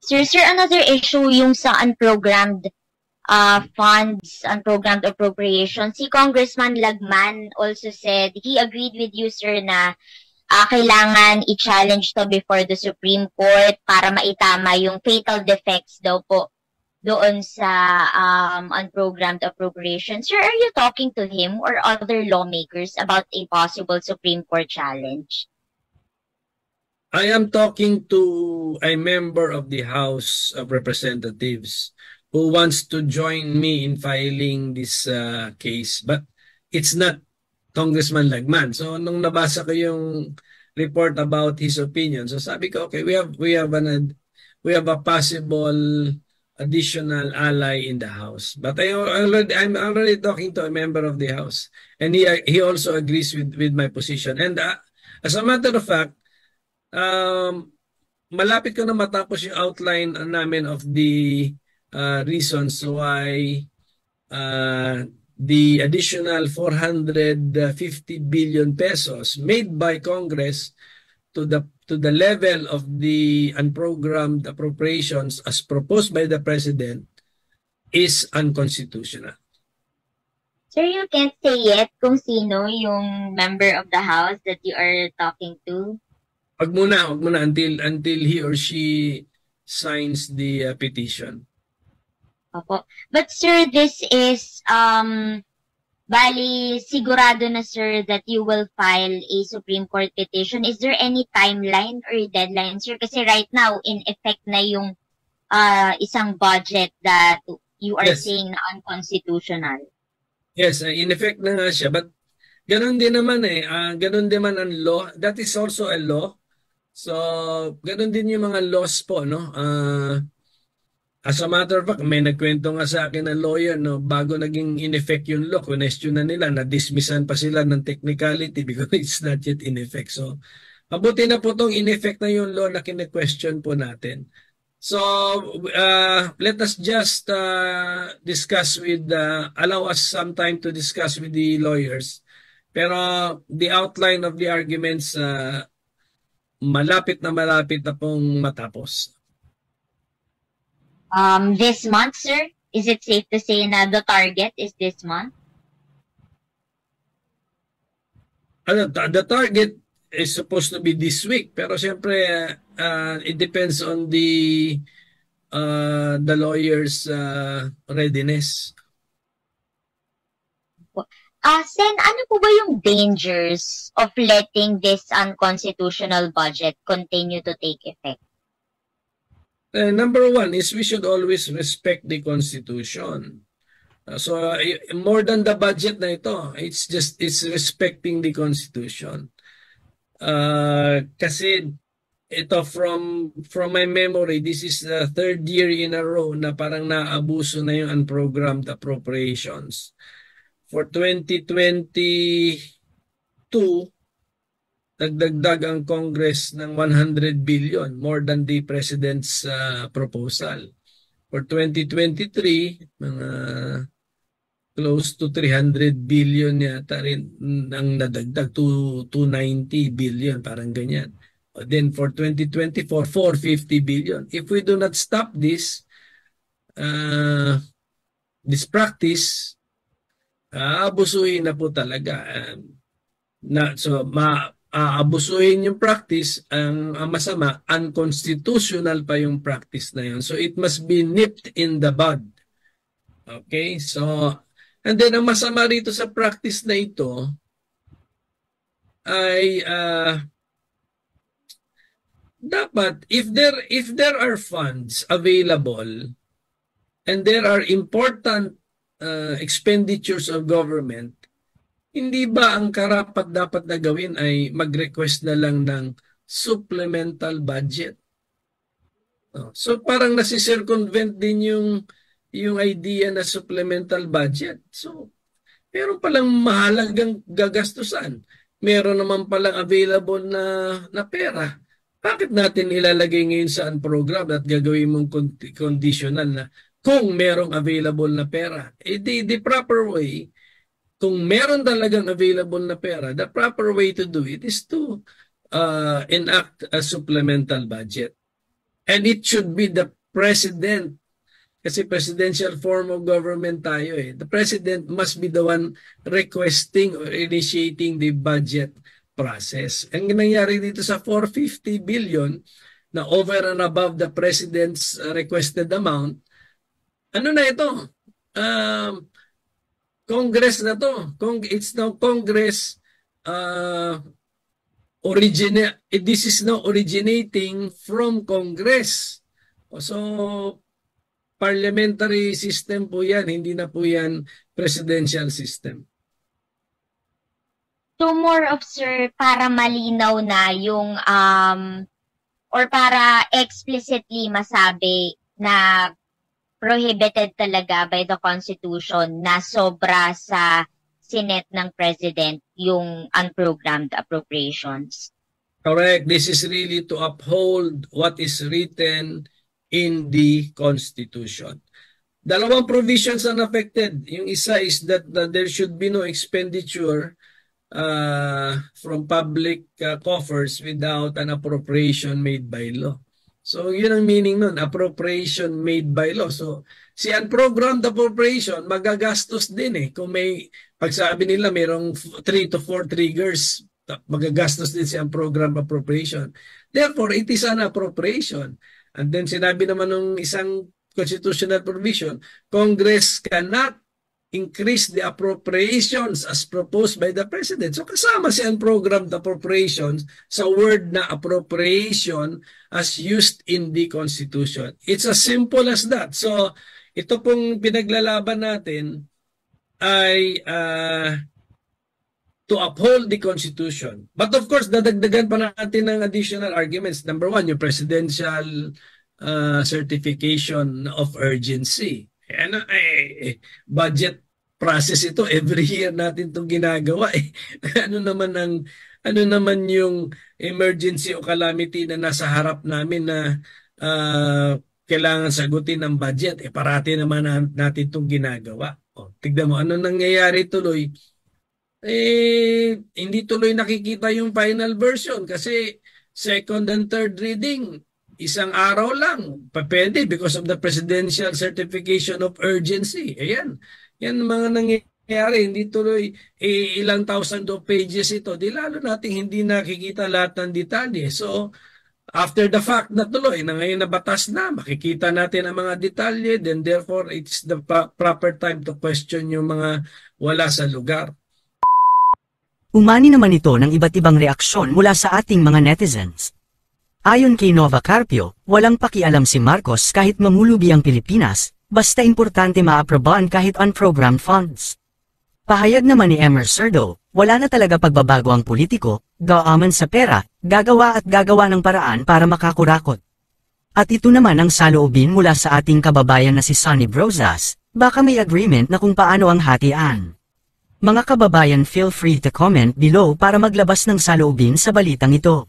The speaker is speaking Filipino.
Sir, another issue yung sa unprogrammed funds, unprogrammed appropriation. Si Congressman Lagman also said he agreed with you, sir, na kailangan i-challenge to before the Supreme Court para maitama yung fatal defects daw po doon sa unprogrammed appropriation. Sir, are you talking to him or other lawmakers about a possible Supreme Court challenge? I am talking to a member of the House of Representatives who wants to join me in filing this case. But it's not Congressman Lagman. So nung nabasa ko yung report about his opinion, so sabi ko, okay, we have a possible additional ally in the House. But I'm already talking to a member of the House, and he also agrees with my position. And as a matter of fact, malapit ko na matapos yung outline namin of the reasons why the additional 450 billion pesos made by Congress to the level of the unprogrammed appropriations as proposed by the President is unconstitutional. Sir, you can't say yet kung sino yung member of the House that you are talking to? Wag muna until he or she signs the petition. Opo. But sir, this is bali sigurado na, sir, that you will file a Supreme Court petition. Is there any timeline or deadline, sir? Kasi right now in effect na yung isang budget that you are saying na unconstitutional. Yes, in effect na nga siya, but ganun din naman ganun din man ang law. That is also a law. So, ganun din yung mga laws po, no? As a matter of fact, may nagkwento nga sa akin ng lawyer, no, bago naging in effect yung law, question na nila, na-dismissan pa sila ng technicality because it's not yet in effect. So, mabuti na po itong in effect na yung law na kine-question po natin. So, let us just discuss allow us some time to discuss with the lawyers. Pero the outline of the arguments, malapit na pong matapos. This month, sir? Is it safe to say na the target is this month? The target is supposed to be this week, pero siyempre it depends on the lawyer's readiness. Sen, ano po ba yung dangers of letting this unconstitutional budget continue to take effect? Number one is we should always respect the Constitution. So more than the budget na ito, it's respecting the Constitution. Kasi ito from my memory, this is the third year in a row na parang naabuso na yung unprogrammed appropriations. For 2022, nagdagdag ang Congress ng 100 billion, more than the President's proposal. For 2023, mga close to 300 billion yata rin ang nadagdag, to 290 billion, parang ganyan. Then for 2024, 450 billion. If we do not stop this practice, aabusuhin na po talaga. Aabusuhin yung practice, ang masama, unconstitutional pa yung practice na yun. So it must be nipped in the bud. Okay? So, and then ang masama rito sa practice na ito ay dapat if there are funds available and there are important expenditures of government, hindi ba ang karapat dapat na gawin ay mag-request na lang ng supplemental budget? So parang nasi-circumvent din yung idea na supplemental budget. So meron palang mahalagang gagastusan. Meron naman palang available na pera. Bakit natin ilalagay ngayon sa unprogrammed at gagawin mong conditional na kung merong available na pera? The proper way, kung meron talagang available na pera, the proper way to do it is to enact a supplemental budget. And it should be president, kasi presidential form of government tayo eh. The president must be the one requesting or initiating the budget process. Ang nangyari dito sa 450 billion na over and above the president's requested amount, ano na ito? Congress na to. It's now Congress this is now originating from Congress. So, parliamentary system po yan, hindi na po yan presidential system. So, more of, sir, para malinaw na yung, or para explicitly masabi na prohibited talaga by the Constitution na sobra sa Senate ng President yung unprogrammed appropriations. Correct. This is really to uphold what is written in the Constitution. Dalawang provisions are affected. Yung isa is that there should be no expenditure from public coffers without an appropriation made by law. So, yun ang meaning nun, appropriation made by law. So, si unprogrammed appropriation, magagastos din eh. Kung may, pagsabi nila, mayroong 3 to 4 triggers, magagastos din si unprogrammed appropriation. Therefore, it is an appropriation. And then, sinabi naman ng isang constitutional provision, Congress cannot increase the appropriations as proposed by the President. So kasama si unprogrammed appropriations sa word na appropriation as used in the Constitution. It's as simple as that. So ito pong pinaglalaban natin ay to uphold the Constitution. But of course, dadagdagan pa natin ng additional arguments. Number one, yung presidential certification of urgency. Budget process ito, every year natin itong ginagawa eh. ano naman yung emergency o calamity na nasa harap namin na kailangan sagutin ng budget eh, parati naman natin itong ginagawa. Tignan mo ano nangyayari tuloy, hindi tuloy nakikita yung final version kasi second and third reading isang araw lang, pwede because of the presidential certification of urgency. Ayan, yan mga nangyayari, hindi tuloy ilang thousand of pages ito, di lalo natin hindi nakikita lahat ng detalye. So, after the fact na tuloy, na ngayon na batas na, makikita natin ang mga detalye, then therefore, it's the proper time to question yung mga wala sa lugar. Umani naman ito ng iba't ibang reaksyon mula sa ating mga netizens. Ayon kay Nova Carpio, walang pakialam si Marcos kahit mamulubi ang Pilipinas, basta importante maaprobahan kahit unprogrammed funds. Pahayag naman ni Emer Cerdo, wala na talaga pagbabago ang politiko, gaaman sa pera, gagawa at gagawa ng paraan para makakurakot. At ito naman ang saloobin mula sa ating kababayan na si Sonny Brozas, baka may agreement na kung paano ang hatian. Mga kababayan, feel free to comment below para maglabas ng saloobin sa balitang ito.